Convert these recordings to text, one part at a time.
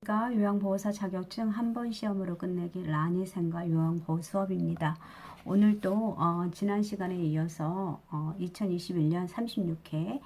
요양보호사 자격증 한 번 시험으로 끝내기 라니생과 요양보호 수업입니다. 오늘도 지난 시간에 이어서 2021년 36회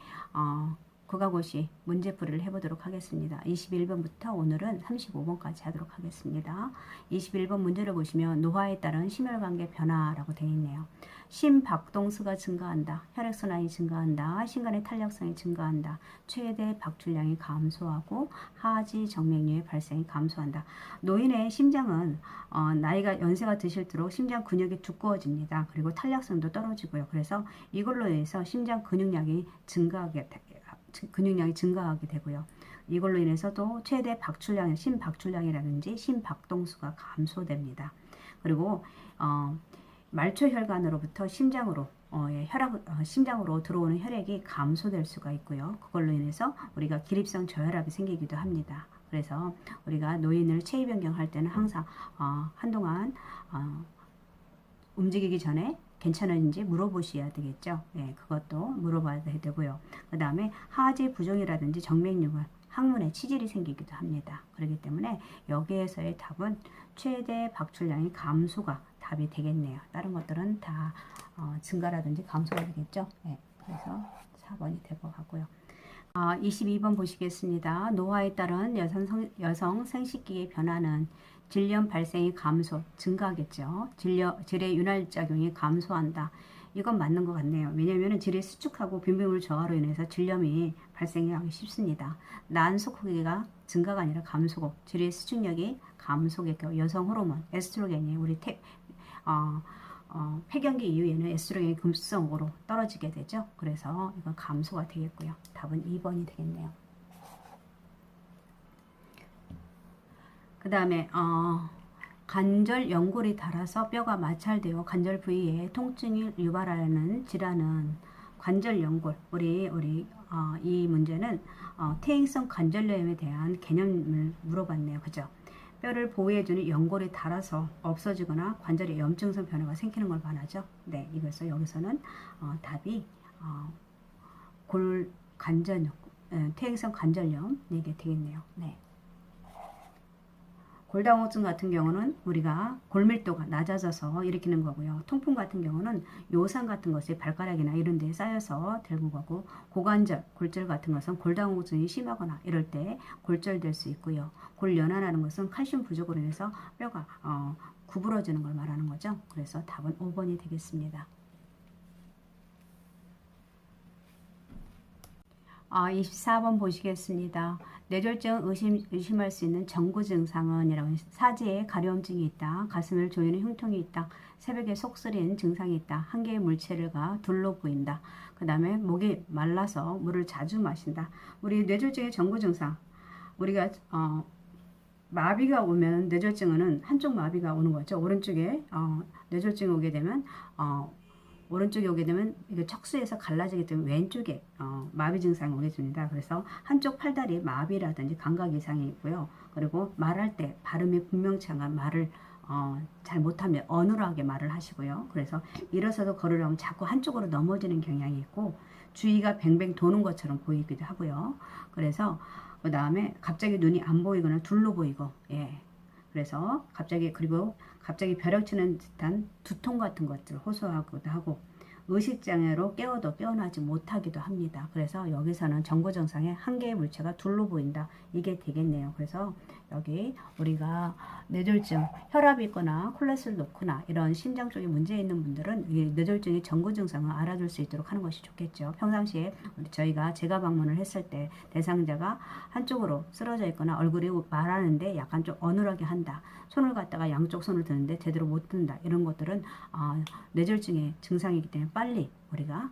국가고시 문제풀이를 해보도록 하겠습니다. 21번부터 오늘은 35번까지 하도록 하겠습니다. 21번 문제를 보시면 노화에 따른 심혈관계 변화라고 되어 있네요. 심박동수가 증가한다. 혈액순환이 증가한다. 신간의 탄력성이 증가한다. 최대 박출량이 감소하고 하지 정맥류의 발생이 감소한다. 노인의 심장은 나이가 연세가 드실수록 심장 근육이 두꺼워집니다. 그리고 탄력성도 떨어지고요. 그래서 이걸로 인해서 심장 근육량이 증가하게 되고요. 이걸로 인해서도 최대 박출량, 심박출량이라든지 심박동수가 감소됩니다. 그리고 말초혈관으로부터 심장으로 심장으로 들어오는 혈액이 감소될 수가 있고요. 그걸로 인해서 우리가 기립성 저혈압이 생기기도 합니다. 그래서 우리가 노인을 체위 변경할 때는 항상 한동안 움직이기 전에 괜찮은지 물어보셔야 되겠죠. 예, 그것도 물어봐야 되고요. 그 다음에 하지 부종이라든지 정맥류관, 항문에 치질이 생기기도 합니다. 그렇기 때문에 여기에서의 답은 최대 박출량의 감소가 답이 되겠네요. 다른 것들은 다 증가라든지 감소가 되겠죠. 예, 그래서 4번이 될 것 같고요. 22번 보시겠습니다. 노화에 따른 여성 생식기의 변화는 질염 발생이 감소, 증가하겠죠. 질의 윤활작용이 감소한다. 이건 맞는 것 같네요. 왜냐하면 질이 수축하고 빈부물 저하로 인해서 질염이 발생하기 쉽습니다. 난소 크기가 증가가 아니라 감소고 질의 수축력이 감소겠고 여성 호르몬 에스트로겐이 우리 폐경기 이후에는 에스트로겐이 급성으로 떨어지게 되죠. 그래서 이건 감소가 되겠고요. 답은 2번이 되겠네요. 그 다음에 관절 연골이 닳아서 뼈가 마찰되어 관절 부위에 통증을 유발하는 질환은 관절 연골. 이 문제는 퇴행성 관절염에 대한 개념을 물어봤네요. 그죠? 뼈를 보호해주는 연골이 닳아서 없어지거나 관절에 염증성 변화가 생기는 걸 말하죠. 네, 이것을 여기서는 답이 퇴행성 관절염 이게 되겠네요. 네. 골다공증 같은 경우는 우리가 골밀도가 낮아져서 일으키는 거고요. 통풍 같은 경우는 요산 같은 것이 발가락이나 이런 데에 쌓여서 들고 가고 고관절, 골절 같은 것은 골다공증이 심하거나 이럴 때 골절될 수 있고요. 골연화라는 것은 칼슘 부족으로 인해서 뼈가 구부러지는 걸 말하는 거죠. 그래서 답은 5번이 되겠습니다. 24번 보시겠습니다. 뇌졸중 의심할 수 있는 전구 증상은 사지에 가려움증이 있다. 가슴을 조이는 흉통이 있다. 새벽에 속쓰리는 증상이 있다. 한 개의 물체가 둘로 보인다. 그 다음에 목이 말라서 물을 자주 마신다. 우리 뇌졸중의 전구 증상 우리가 마비가 오면 뇌졸중은 한쪽 마비가 오는 거죠. 오른쪽에 뇌졸중이 오게 되면 오른쪽에 오게 되면 이게 척수에서 갈라지기 때문에 왼쪽에 마비 증상이 오게 됩니다. 그래서 한쪽 팔다리 마비라든지 감각 이상이 있고요. 그리고 말할 때 발음이 분명치 않아 말을 잘 못하면 어눌하게 말을 하시고요. 그래서 일어서도 걸으려면 자꾸 한쪽으로 넘어지는 경향이 있고 주위가 뱅뱅 도는 것처럼 보이기도 하고요. 그래서 그 다음에 갑자기 눈이 안 보이거나 둘로 보이고 예. 그래서 갑자기 벼락치는 듯한 두통 같은 것들 호소하기도 하고 의식장애로 깨어도 깨어나지 못하기도 합니다. 그래서 여기서는 전구증상에 한 개의 물체가 둘로 보인다. 이게 되겠네요. 그래서 여기 우리가 뇌졸중, 혈압이 있거나 콜레스테롤 높거나 이런 심장 쪽에 문제 있는 분들은 이 뇌졸중의 전구증상을 알아둘 수 있도록 하는 것이 좋겠죠. 평상시에 제가 방문을 했을 때 대상자가 한쪽으로 쓰러져 있거나 얼굴이 말하는데 약간 좀 어눌하게 한다. 손을 갖다가 양쪽 손을 드는데 제대로 못 든다. 이런 것들은 뇌졸중의 증상이기 때문에 빨리 우리가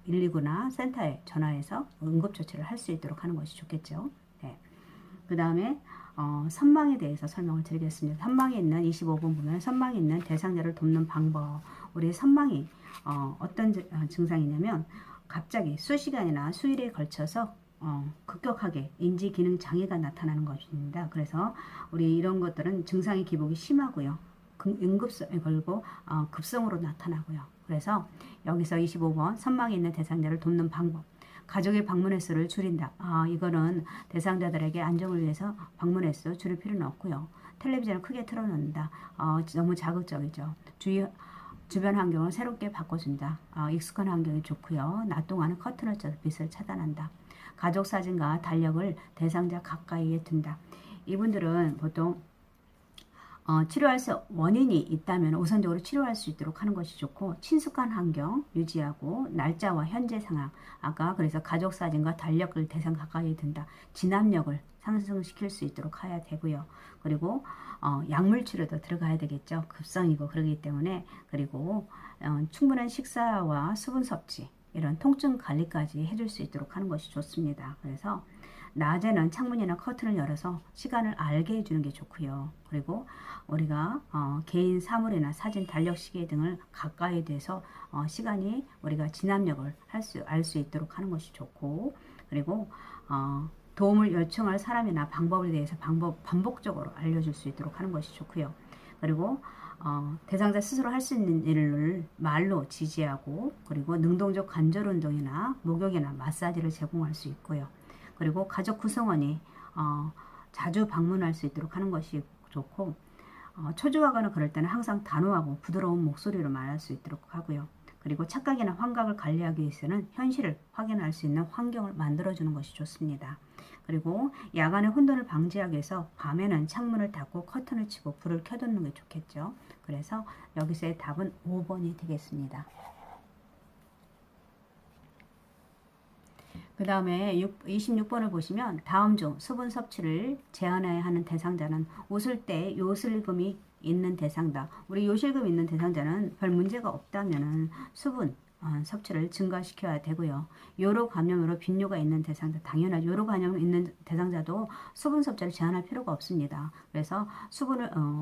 119나 센터에 전화해서 응급조치를 할 수 있도록 하는 것이 좋겠죠. 네. 그 다음에 선망에 대해서 설명을 드리겠습니다. 선망에 있는 25번 보면 선망에 있는 대상자를 돕는 방법. 우리 선망이 어떤 증상이냐면 갑자기 수시간이나 수일에 걸쳐서 급격하게 인지 기능 장애가 나타나는 것입니다. 그래서 우리 이런 것들은 증상의 기복이 심하고요. 응급성에 걸고 급성으로 나타나고요. 그래서 여기서 25번 선망에 있는 대상자를 돕는 방법. 가족의 방문 횟수를 줄인다. 이거는 대상자들에게 안정을 위해서 방문 횟수 줄일 필요는 없고요. 텔레비전을 크게 틀어놓는다. 너무 자극적이죠. 주변 환경을 새롭게 바꿔준다. 익숙한 환경이 좋고요. 낮 동안은 커튼을 쳐서 빛을 차단한다. 가족 사진과 달력을 대상자 가까이에 둔다. 이분들은 보통 치료할 수 원인이 있다면 우선적으로 치료할 수 있도록 하는 것이 좋고, 친숙한 환경 유지하고 날짜와 현재 상황, 아까 그래서 가족 사진과 달력을 대상 가까이 둔다. 진압력을 상승시킬 수 있도록 해야 되고요. 그리고 약물 치료도 들어가야 되겠죠. 급성이고 그러기 때문에. 그리고 충분한 식사와 수분 섭취, 이런 통증 관리까지 해줄 수 있도록 하는 것이 좋습니다. 그래서 낮에는 창문이나 커튼을 열어서 시간을 알게 해주는 게 좋고요. 그리고 우리가 개인 사물이나 사진, 달력, 시계 등을 가까이 대서 시간이 우리가 진압력을 알 수 있도록 하는 것이 좋고, 그리고 도움을 요청할 사람이나 방법에 대해서 반복적으로 알려줄 수 있도록 하는 것이 좋고요. 그리고 대상자 스스로 할 수 있는 일을 말로 지지하고, 그리고 능동적 관절 운동이나 목욕이나 마사지를 제공할 수 있고요. 그리고 가족 구성원이 자주 방문할 수 있도록 하는 것이 좋고, 초조하거나 그럴 때는 항상 단호하고 부드러운 목소리로 말할 수 있도록 하고요. 그리고 착각이나 환각을 관리하기 위해서는 현실을 확인할 수 있는 환경을 만들어주는 것이 좋습니다. 그리고 야간에 혼돈을 방지하기 위해서 밤에는 창문을 닫고 커튼을 치고 불을 켜두는 게 좋겠죠. 그래서 여기서의 답은 5번이 되겠습니다. 그 다음에 26번을 보시면 다음 중 수분 섭취를 제한해야 하는 대상자는 웃을 때 요실금이 있는 대상자. 우리 요실금 있는 대상자는 별 문제가 없다면 수분 섭취를 증가시켜야 되고요. 요로 감염으로 빈뇨가 있는 대상자, 당연하죠. 요로 감염 있는 대상자도 수분 섭취를 제한할 필요가 없습니다. 그래서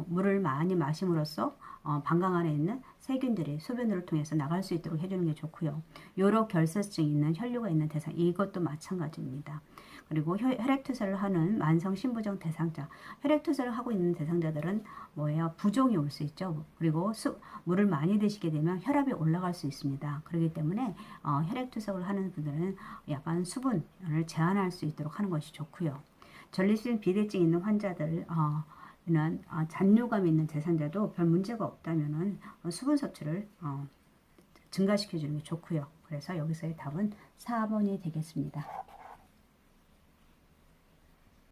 물을 많이 마심으로써 방광 안에 있는 세균들이 소변으로 통해서 나갈 수 있도록 해주는 게 좋고요. 요로 결석증이 있는 혈류가 있는 대상, 이것도 마찬가지입니다. 그리고 혈액투석을 하는 만성 신부종 대상자, 혈액투석을 하고 있는 대상자들은 부종이 올 수 있죠. 그리고 물을 많이 드시게 되면 혈압이 올라갈 수 있습니다. 그렇기 때문에 혈액투석을 하는 분들은 약간 수분을 제한할 수 있도록 하는 것이 좋고요. 전립선 비대증 있는 환자들, 잔뇨감이 있는 대상자도 별 문제가 없다면은 수분 섭취를 증가시켜 주는 게 좋고요. 그래서 여기서의 답은 4번이 되겠습니다.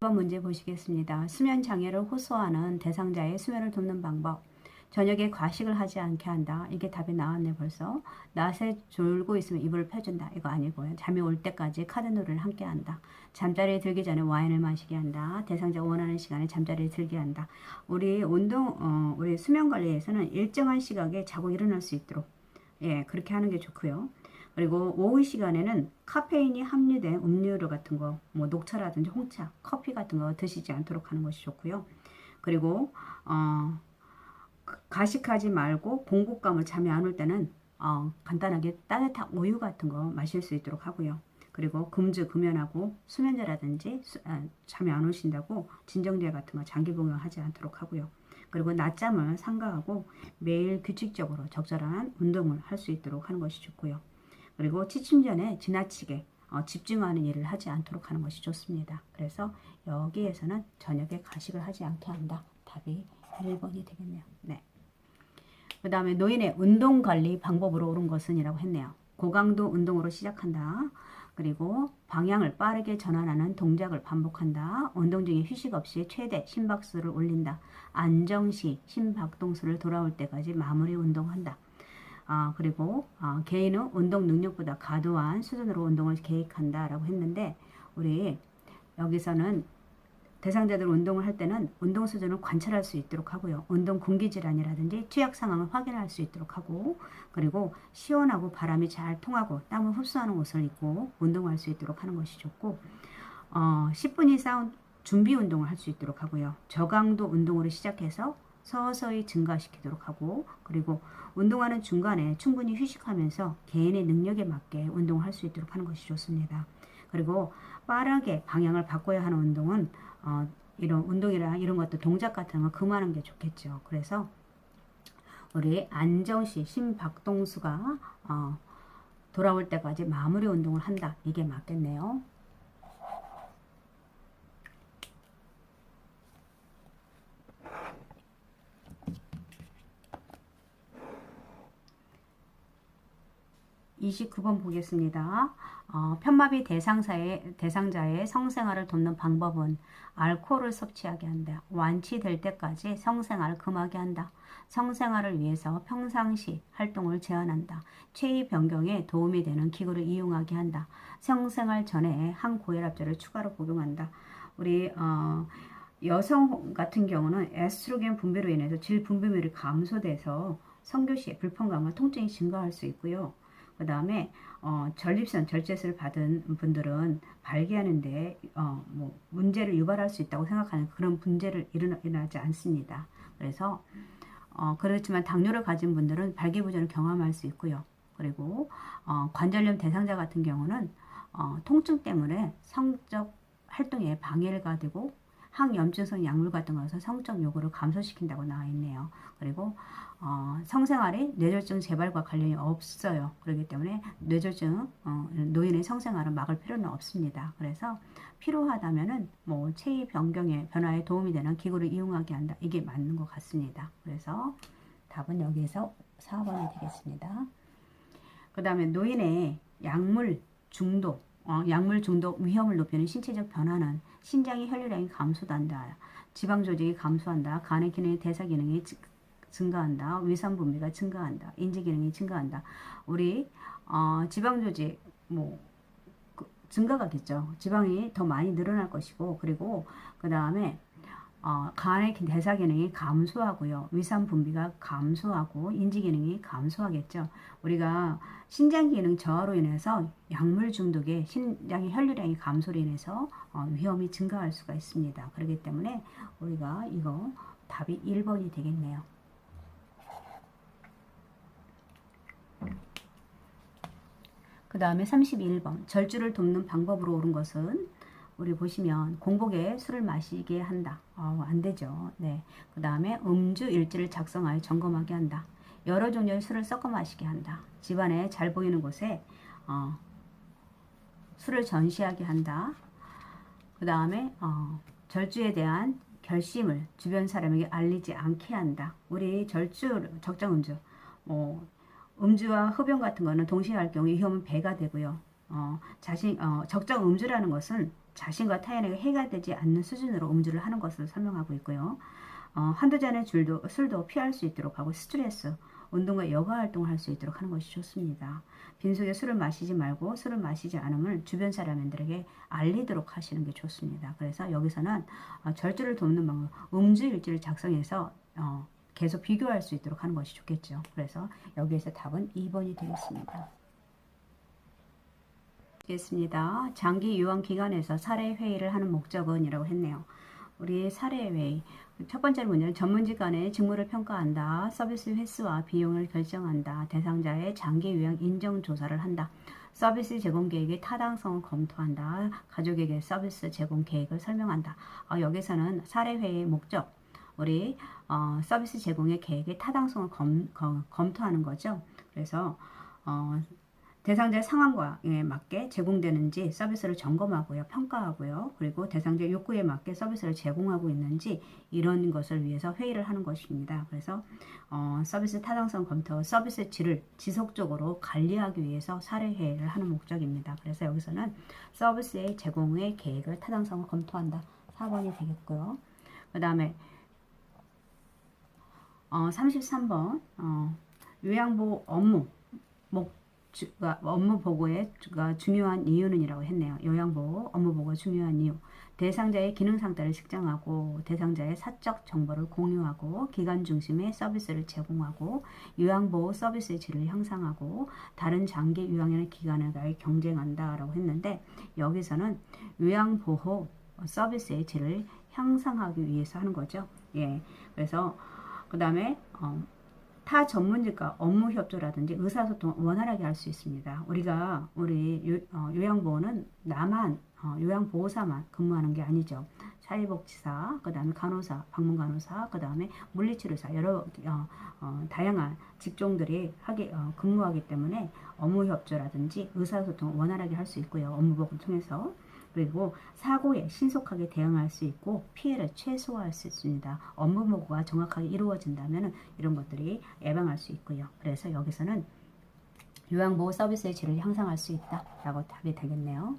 2번 문제 보시겠습니다. 수면 장애를 호소하는 대상자의 수면을 돕는 방법. 저녁에 과식을 하지 않게 한다. 이게 답이 나왔네 벌써. 낮에 졸고 있으면 이불을 펴준다. 이거 아니고요. 잠이 올 때까지 카드놀이를 함께 한다. 잠자리에 들기 전에 와인을 마시게 한다. 대상자가 원하는 시간에 잠자리에 들게 한다. 우리 우리 수면 관리에서는 일정한 시각에 자고 일어날 수 있도록 그렇게 하는 게 좋고요. 그리고 오후 시간에는 카페인이 함유된 음료류 같은 거, 녹차라든지 홍차, 커피 같은 거 드시지 않도록 하는 것이 좋고요. 그리고 가식하지 말고 공복감을 잠이 안 올 때는 간단하게 따뜻한 우유 같은 거 마실 수 있도록 하고요. 그리고 금연하고 수면제라든지 잠이 안 오신다고 진정제 같은 거 장기 복용하지 않도록 하고요. 그리고 낮잠을 삼가하고 매일 규칙적으로 적절한 운동을 할 수 있도록 하는 것이 좋고요. 그리고 취침 전에 지나치게 집중하는 일을 하지 않도록 하는 것이 좋습니다. 그래서 여기에서는 저녁에 가식을 하지 않게 한다. 답이 1번이 되겠네요. 네. 그 다음에 노인의 운동관리 방법으로 옳은 것은 이라고 했네요. 고강도 운동으로 시작한다. 그리고 방향을 빠르게 전환하는 동작을 반복한다. 운동 중에 휴식 없이 최대 심박수를 올린다. 안정시 심박동수를 돌아올 때까지 마무리 운동한다. 그리고 개인은 운동 능력보다 과도한 수준으로 운동을 계획한다 라고 했는데, 우리 여기서는 대상자들 운동을 할 때는 운동 수준을 관찰할 수 있도록 하고요. 운동 공기질환이라든지 취약 상황을 확인할 수 있도록 하고, 그리고 시원하고 바람이 잘 통하고 땀을 흡수하는 옷을 입고 운동할 수 있도록 하는 것이 좋고, 10분 이상 준비 운동을 할 수 있도록 하고요. 저강도 운동으로 시작해서 서서히 증가시키도록 하고, 그리고 운동하는 중간에 충분히 휴식하면서 개인의 능력에 맞게 운동을 할 수 있도록 하는 것이 좋습니다. 그리고 빠르게 방향을 바꿔야 하는 운동은 이런 운동이랑 이런 것도 동작 같은 거 그만하는 게 좋겠죠. 그래서 우리 안정시 심박동수가 돌아올 때까지 마무리 운동을 한다. 이게 맞겠네요. (29번) 보겠습니다. 편마비 대상자의 성생활을 돕는 방법은 알코올을 섭취하게 한다. 완치될 때까지 성생활을 금하게 한다. 성생활을 위해서 평상시 활동을 제한한다. 체위 변경에 도움이 되는 기구를 이용하게 한다. 성생활 전에 항고혈압제를 추가로 복용한다. 우리 여성 같은 경우는 에스트로겐 분비로 인해서 질 분비물이 감소돼서 성교 시에 불편감과 통증이 증가할 수 있고요. 그 다음에 전립선 절제술을 받은 분들은 발기하는데 뭐 문제를 유발할 수 있다고 생각하는 그런 문제를 일어나지 않습니다. 그래서 그렇지만 당뇨를 가진 분들은 발기부전을 경험할 수 있고요. 그리고 관절염 대상자 같은 경우는 통증 때문에 성적 활동에 방해가 되고 항염증성 약물 같은 것은 성적 요구를 감소시킨다고 나와 있네요. 그리고 성생활이 뇌졸중 재발과 관련이 없어요. 그렇기 때문에 뇌졸중 노인의 성생활을 막을 필요는 없습니다. 그래서 필요하다면은 뭐 체위 변경의 변화에 도움이 되는 기구를 이용하게 한다. 이게 맞는 것 같습니다. 그래서 답은 여기에서 4번이 되겠습니다. 그 다음에 노인의 약물 중독 위험을 높이는 신체적 변화는 신장의 혈류량이 감소한다. 지방 조직이 감소한다. 간의 기능이 대사 기능이 증가한다. 위산 분비가 증가한다. 인지 기능이 증가한다. 우리 지방 조직 증가가겠죠. 지방이 더 많이 늘어날 것이고, 그리고 그 다음에 간의 대사 기능이 감소하고요. 위산 분비가 감소하고 인지 기능이 감소하겠죠. 우리가 신장 기능 저하로 인해서 약물 중독에 신장의 혈류량이 감소로 인해서 위험이 증가할 수가 있습니다. 그렇기 때문에 우리가 이거 답이 1번이 되겠네요. 그 다음에 31번 절주를 돕는 방법으로 옳은 것은 우리 보시면 공복에 술을 마시게 한다. 안 되죠. 네. 그 다음에 음주 일지를 작성하여 점검하게 한다. 여러 종류의 술을 섞어 마시게 한다. 집안에 잘 보이는 곳에 술을 전시하게 한다. 그 다음에 절주에 대한 결심을 주변 사람에게 알리지 않게 한다. 우리 절주, 적정 음주, 음주와 흡연 같은 거는 동시에 할 경우 위험은 배가 되고요. 적정 음주라는 것은 자신과 타인에게 해가 되지 않는 수준으로 음주를 하는 것을 설명하고 있고요. 한두 잔의 술도 피할 수 있도록 하고 스트레스, 운동과 여가 활동을 할 수 있도록 하는 것이 좋습니다. 빈속에 술을 마시지 말고 술을 마시지 않음을 주변 사람들에게 알리도록 하시는 게 좋습니다. 그래서 여기서는 절주를 돕는 방법, 음주 일지를 작성해서 계속 비교할 수 있도록 하는 것이 좋겠죠. 그래서 여기에서 답은 2번이 되겠습니다. 겠습니다. 장기 요양 기관에서 사례 회의를 하는 목적은 이라고 했네요. 우리 사례 회의 첫 번째 문제는 전문직 간의 직무를 평가한다. 서비스 횟수와 비용을 결정한다. 대상자의 장기 요양 인정 조사를 한다. 서비스 제공 계획의 타당성을 검토한다. 가족에게 서비스 제공 계획을 설명한다. 여기서는 사례 회의의 목적, 우리 서비스 제공의 계획의 타당성을 검토하는 거죠. 그래서 대상자의 상황에 맞게 제공되는지 서비스를 점검하고요. 평가하고요. 그리고 대상자의 욕구에 맞게 서비스를 제공하고 있는지 이런 것을 위해서 회의를 하는 것입니다. 그래서 서비스 타당성 검토, 서비스 질을 지속적으로 관리하기 위해서 사례 회의를 하는 목적입니다. 그래서 여기서는 서비스의 제공의 계획을 타당성을 검토한다. 4번이 되겠고요. 그 다음에 33번 요양보호 업무 보고가 중요한 이유는 이라고 했네요. 요양보호 업무 보고가 중요한 이유. 대상자의 기능 상태를 측정하고 대상자의 사적 정보를 공유하고 기관 중심의 서비스를 제공하고 요양보호 서비스의 질을 향상하고 다른 장기 요양이나 기관과의 경쟁한다 라고 했는데 여기서는 요양보호 서비스의 질을 향상하기 위해서 하는 거죠. 예. 그래서 그 다음에 타 전문직과 업무 협조라든지 의사소통을 원활하게 할 수 있습니다. 우리 요양보호는 나만 요양보호사만 근무하는 게 아니죠. 사회복지사, 그 다음에 간호사, 방문간호사, 그 다음에 물리치료사 여러 다양한 직종들이 근무하기 때문에 업무 협조라든지 의사소통을 원활하게 할 수 있고요. 업무복을 통해서. 그리고 사고에 신속하게 대응할 수 있고 피해를 최소화할 수 있습니다. 업무보고가 정확하게 이루어진다면 이런 것들이 예방할 수 있고요. 그래서 여기서는 요양보호 서비스의 질을 향상할 수 있다라고 답이 되겠네요.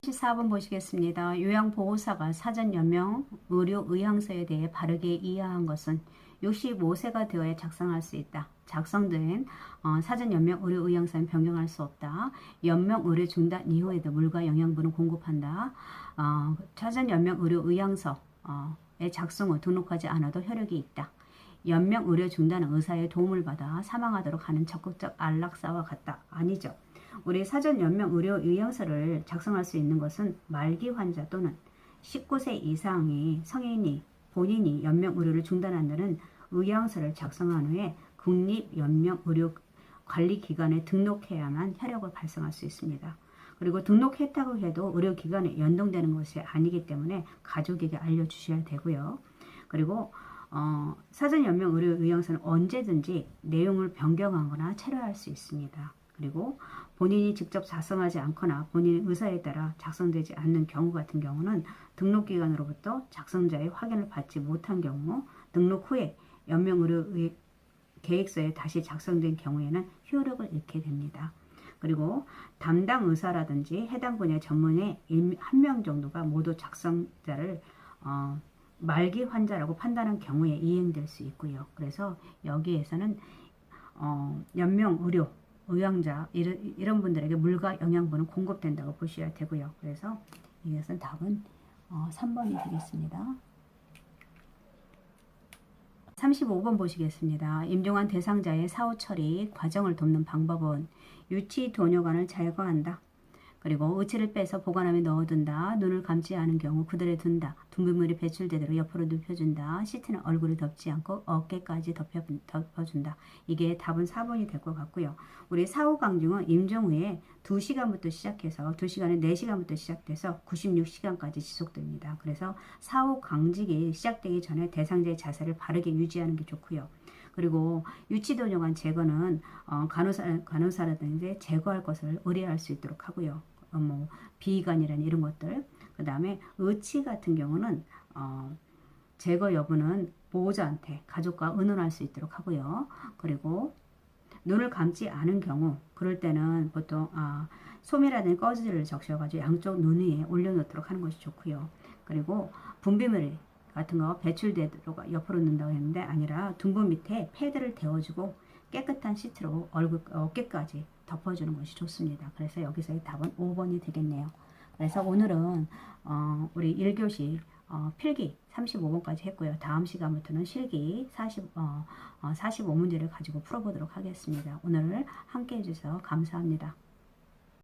14번 보시겠습니다. 요양보호사가 사전 연명 의료 의향서에 대해 바르게 이해한 것은 65세가 되어야 작성할 수 있다. 작성된 사전 연명 의료 의향서는 변경할 수 없다. 연명 의료 중단 이후에도 물과 영양분을 공급한다. 사전 연명 의료 의향서의 작성 후 등록하지 않아도 효력이 있다. 연명 의료 중단은 의사의 도움을 받아 사망하도록 하는 적극적 안락사와 같다. 아니죠. 우리 사전 연명 의료 의향서를 작성할 수 있는 것은 말기 환자 또는 19세 이상의 성인이 본인이 연명 의료를 중단한다는 의향서를 작성한 후에 국립연명의료관리기관에 등록해야만 효력을 발생할 수 있습니다. 그리고 등록했다고 해도 의료기관에 연동되는 것이 아니기 때문에 가족에게 알려주셔야 되고요. 그리고 사전 연명 의료 의향서는 언제든지 내용을 변경하거나 체류할 수 있습니다. 그리고 본인이 직접 작성하지 않거나 본인의 의사에 따라 작성되지 않는 경우 같은 경우는 등록기관으로부터 작성자의 확인을 받지 못한 경우, 등록 후에 연명의료 계획서에 다시 작성된 경우에는 효력을 잃게 됩니다. 그리고 담당 의사라든지 해당 분야 전문의 1명 정도가 모두 작성자를 말기 환자라고 판단한 경우에 이행될 수 있고요. 그래서 여기에서는 연명 의료 의향자 이런 분들에게 물과 영양분은 공급된다고 보셔야 되고요. 그래서 이것은 답은 3번이 되겠습니다. 35번 보시겠습니다. 임종한 대상자의 사후 처리 과정을 돕는 방법은 유치 도뇨관을 제거한다. 그리고 의치를 빼서 보관함에 넣어둔다. 눈을 감지 않은 경우 구들에 둔다. 분비물이 배출되도록 옆으로 눕혀준다. 시트는 얼굴을 덮지 않고 어깨까지 덮어준다. 이게 답은 4번이 될 것 같고요. 우리 사후 강중은 임종 후에 2시간부터 시작해서 2시간에 4시간부터 시작돼서 96시간까지 지속됩니다. 그래서 사후 강직이 시작되기 전에 대상자의 자세를 바르게 유지하는 게 좋고요. 그리고 유치도뇨관 제거는 간호사라든지 제거할 것을 의뢰할 수 있도록 하고요. 비관이라는 이런 것들. 그 다음에 의치 같은 경우는 제거 여부는 보호자한테 가족과 의논할 수 있도록 하고요. 그리고 눈을 감지 않은 경우 그럴 때는 보통 소미라든지 꺼지를 적셔가지고 양쪽 눈 위에 올려놓도록 하는 것이 좋고요. 그리고 분비물 같은 거 배출되도록 옆으로 넣는다고 했는데 아니라 둔부 밑에 패드를 데워주고 깨끗한 시트로 어깨까지 덮어주는 것이 좋습니다. 그래서 여기서의 답은 5번이 되겠네요. 그래서 오늘은 우리 1교시 필기 35번까지 했고요. 다음 시간부터는 실기 45문제를 가지고 풀어보도록 하겠습니다. 오늘 함께 해주셔서 감사합니다.